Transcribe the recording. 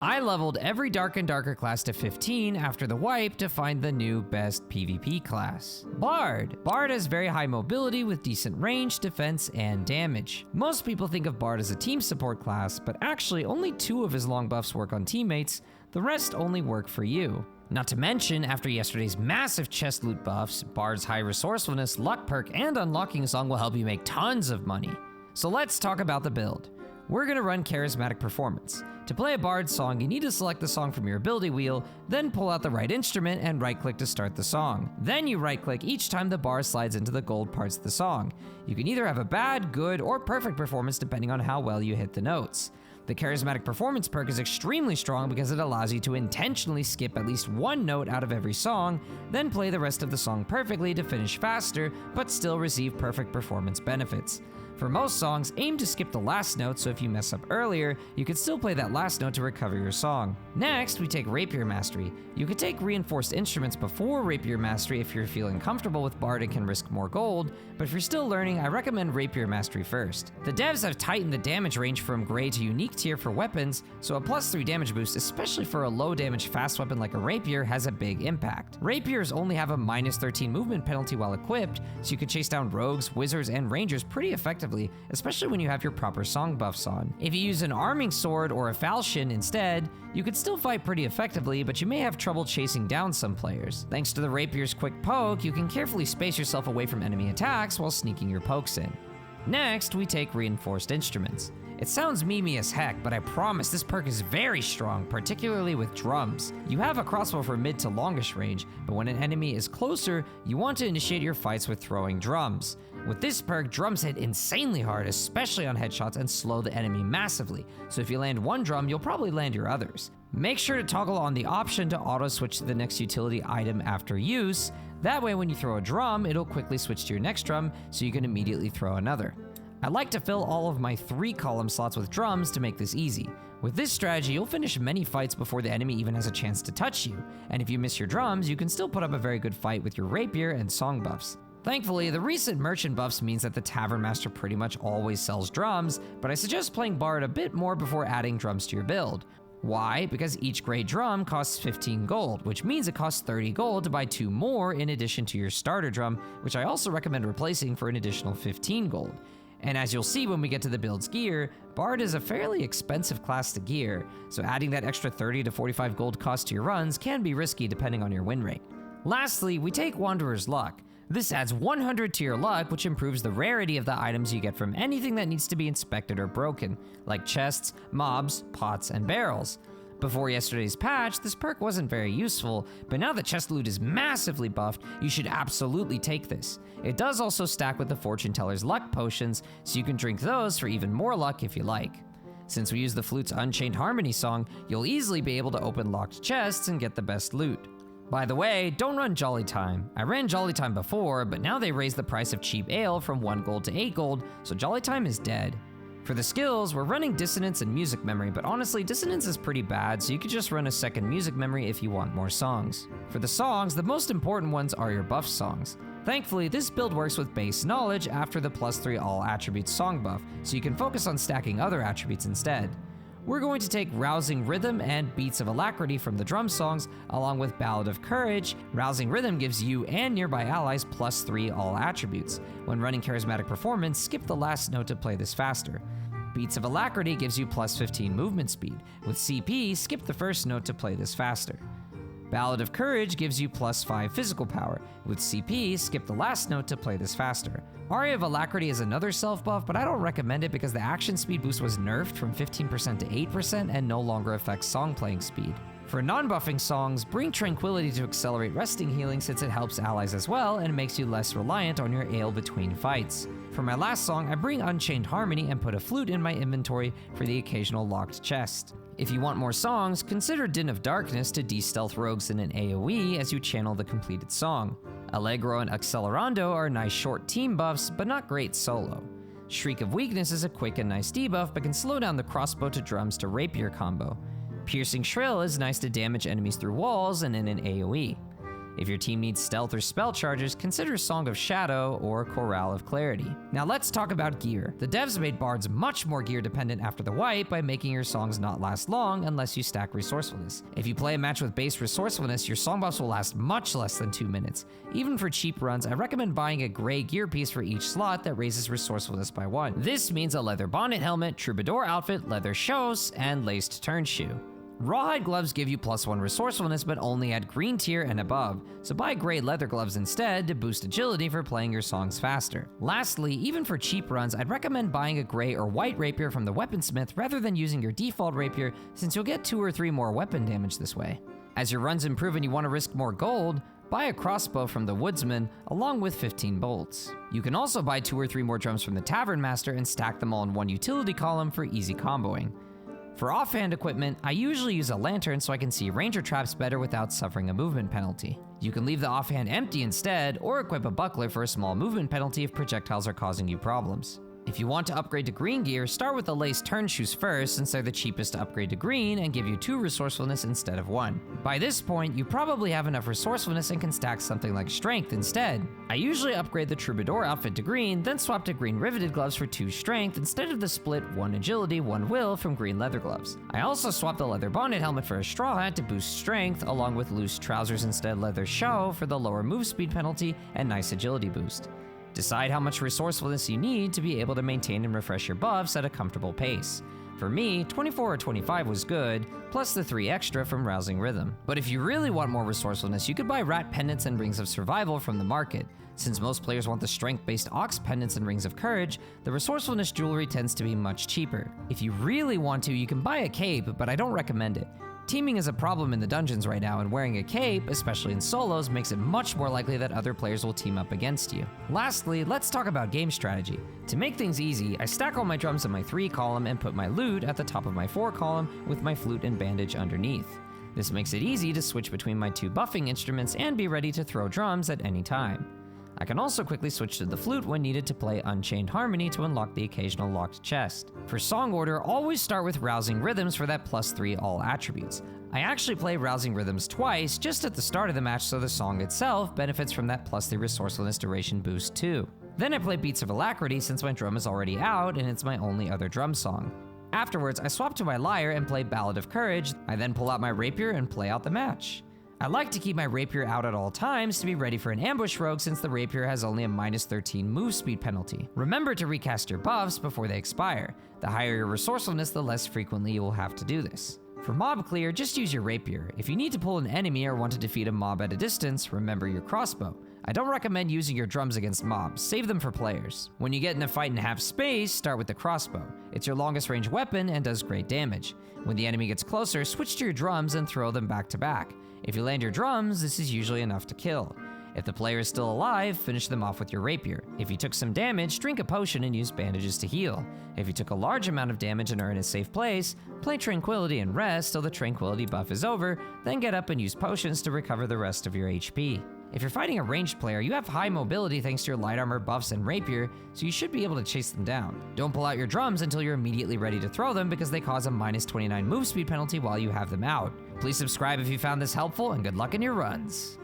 I leveled every Dark and Darker class to 15 after the wipe to find the new best PvP class, Bard. Bard has very high mobility with decent range, defense, and damage. Most people think of Bard as a team support class, but actually only 2 of his long buffs work on teammates, the rest only work for you. Not to mention, after yesterday's massive chest loot buffs, Bard's high resourcefulness, luck perk, and unlocking song will help you make tons of money. So let's talk about the build. We're gonna run Charismatic Performance. To play a Bard song, you need to select the song from your ability wheel, then pull out the right instrument and right-click to start the song. Then you right-click each time the bar slides into the gold parts of the song. You can either have a bad, good, or perfect performance depending on how well you hit the notes. The Charismatic Performance perk is extremely strong because it allows you to intentionally skip at least one note out of every song, then play the rest of the song perfectly to finish faster, but still receive perfect performance benefits. For most songs, aim to skip the last note, so if you mess up earlier, you can still play that last note to recover your song. Next, we take Rapier Mastery. You could take Reinforced Instruments before Rapier Mastery if you're feeling comfortable with Bard and can risk more gold, but if you're still learning, I recommend Rapier Mastery first. The devs have tightened the damage range from Gray to Unique tier for weapons, so a +3 damage boost, especially for a low damage fast weapon like a Rapier, has a big impact. Rapiers only have a -13 movement penalty while equipped, so you can chase down rogues, wizards, and rangers pretty effectively, especially when you have your proper song buffs on. If you use an arming sword or a falchion instead, you could still fight pretty effectively, but you may have trouble chasing down some players. Thanks to the Rapier's quick poke, you can carefully space yourself away from enemy attacks while sneaking your pokes in. Next, we take Reinforced Instruments. It sounds memey as heck, but I promise this perk is very strong, particularly with drums. You have a crossbow for mid to longish range, but when an enemy is closer, you want to initiate your fights with throwing drums. With this perk, drums hit insanely hard, especially on headshots, and slow the enemy massively, so if you land one drum, you'll probably land your others. Make sure to toggle on the option to auto-switch to the next utility item after use. That way when you throw a drum, it'll quickly switch to your next drum, so you can immediately throw another. I like to fill all of my 3 column slots with drums to make this easy. With this strategy, you'll finish many fights before the enemy even has a chance to touch you, and if you miss your drums, you can still put up a very good fight with your rapier and song buffs. Thankfully, the recent merchant buffs means that the Tavern Master pretty much always sells drums, but I suggest playing Bard a bit more before adding drums to your build. Why? Because each gray drum costs 15 gold, which means it costs 30 gold to buy 2 more in addition to your starter drum, which I also recommend replacing for an additional 15 gold. And as you'll see when we get to the build's gear, Bard is a fairly expensive class to gear, so adding that extra 30 to 45 gold cost to your runs can be risky depending on your win rate. Lastly, we take Wanderer's Luck. This adds 100 to your luck, which improves the rarity of the items you get from anything that needs to be inspected or broken, like chests, mobs, pots, and barrels. Before yesterday's patch, this perk wasn't very useful, but now that chest loot is massively buffed, you should absolutely take this. It does also stack with the Fortune Teller's luck potions, so you can drink those for even more luck if you like. Since we use the Flute's Unchained Harmony song, you'll easily be able to open locked chests and get the best loot. By the way, don't run Jolly Time. I ran Jolly Time before, but now they raised the price of cheap ale from 1 gold to 8 gold, so Jolly Time is dead. For the skills, we're running Dissonance and Music Memory, but honestly, Dissonance is pretty bad, so you could just run a second Music Memory if you want more songs. For the songs, the most important ones are your buff songs. Thankfully, this build works with base knowledge after the +3 all attributes song buff, so you can focus on stacking other attributes instead. We're going to take Rousing Rhythm and Beats of Alacrity from the drum songs, along with Ballad of Courage. Rousing Rhythm gives you and nearby allies +3 all attributes. When running Charismatic Performance, skip the last note to play this faster. Beats of Alacrity gives you +15 movement speed. With CP, skip the first note to play this faster. Ballad of Courage gives you +5 physical power. With CP, skip the last note to play this faster. Aria of Alacrity is another self-buff, but I don't recommend it because the action speed boost was nerfed from 15% to 8% and no longer affects song playing speed. For non-buffing songs, bring Tranquility to accelerate resting healing since it helps allies as well and makes you less reliant on your ale between fights. For my last song, I bring Unchained Harmony and put a flute in my inventory for the occasional locked chest. If you want more songs, consider Din of Darkness to de-stealth rogues in an AoE as you channel the completed song. Allegro and Accelerando are nice short team buffs, but not great solo. Shriek of Weakness is a quick and nice debuff, but can slow down the crossbow to drums to rapier combo. Piercing Shrill is nice to damage enemies through walls and in an AoE. If your team needs stealth or spell charges, consider Song of Shadow or Chorale of Clarity. Now let's talk about gear. The devs made bards much more gear dependent after the wipe by making your songs not last long unless you stack resourcefulness. If you play a match with base resourcefulness, your song buffs will last much less than 2 minutes. Even for cheap runs, I recommend buying a gray gear piece for each slot that raises resourcefulness by 1. This means a leather bonnet helmet, troubadour outfit, leather shoes, and laced turn shoe. Rawhide gloves give you +1 resourcefulness but only at green tier and above, so buy gray leather gloves instead to boost agility for playing your songs faster. Lastly, even for cheap runs, I'd recommend buying a gray or white rapier from the weaponsmith rather than using your default rapier, since you'll get 2 or 3 more weapon damage this way. As your runs improve and you want to risk more gold, buy a crossbow from the woodsman along with 15 bolts. You can also buy 2 or 3 more drums from the tavern master and stack them all in one utility column for easy comboing. For offhand equipment, I usually use a lantern so I can see ranger traps better without suffering a movement penalty. You can leave the offhand empty instead, or equip a buckler for a small movement penalty if projectiles are causing you problems. If you want to upgrade to green gear, start with the lace turn shoes first, since they're the cheapest to upgrade to green and give you 2 resourcefulness instead of 1. By this point, you probably have enough resourcefulness and can stack something like strength instead. I usually upgrade the troubadour outfit to green, then swap to green riveted gloves for 2 strength instead of the split 1 agility, 1 will from green leather gloves. I also swap the leather bonnet helmet for a straw hat to boost strength, along with loose trousers instead leather show for the lower move speed penalty and nice agility boost. Decide how much resourcefulness you need to be able to maintain and refresh your buffs at a comfortable pace. For me, 24 or 25 was good, plus the 3 extra from Rousing Rhythm. But if you really want more resourcefulness, you could buy rat pendants and rings of survival from the market. Since most players want the strength-based ox pendants and rings of courage, the resourcefulness jewelry tends to be much cheaper. If you really want to, you can buy a cape, but I don't recommend it. Teaming is a problem in the dungeons right now, and wearing a cape, especially in solos, makes it much more likely that other players will team up against you. Lastly, let's talk about game strategy. To make things easy, I stack all my drums in my 3 column and put my lute at the top of my 4 column with my flute and bandage underneath. This makes it easy to switch between my 2 buffing instruments and be ready to throw drums at any time. I can also quickly switch to the flute when needed to play Unchained Harmony to unlock the occasional locked chest. For song order, always start with Rousing Rhythms for that +3 all attributes. I actually play Rousing Rhythms twice, just at the start of the match, so the song itself benefits from that +3 resourcefulness duration boost too. Then I play Beats of Alacrity since my drum is already out and it's my only other drum song. Afterwards, I swap to my lyre and play Ballad of Courage. I then pull out my rapier and play out the match. I like to keep my rapier out at all times to be ready for an ambush rogue, since the rapier has only a -13 move speed penalty. Remember to recast your buffs before they expire. The higher your resourcefulness, the less frequently you will have to do this. For mob clear, just use your rapier. If you need to pull an enemy or want to defeat a mob at a distance, remember your crossbow. I don't recommend using your drums against mobs, save them for players. When you get in a fight and have space, start with the crossbow. It's your longest range weapon and does great damage. When the enemy gets closer, switch to your drums and throw them back to back. If you land your drums, this is usually enough to kill. If the player is still alive, finish them off with your rapier. If you took some damage, drink a potion and use bandages to heal. If you took a large amount of damage and are in a safe place, play Tranquility and rest till the Tranquility buff is over, then get up and use potions to recover the rest of your HP. If you're fighting a ranged player, you have high mobility thanks to your light armor buffs and rapier, so you should be able to chase them down. Don't pull out your drums until you're immediately ready to throw them, because they cause a -29 move speed penalty while you have them out. Please subscribe if you found this helpful, and good luck in your runs.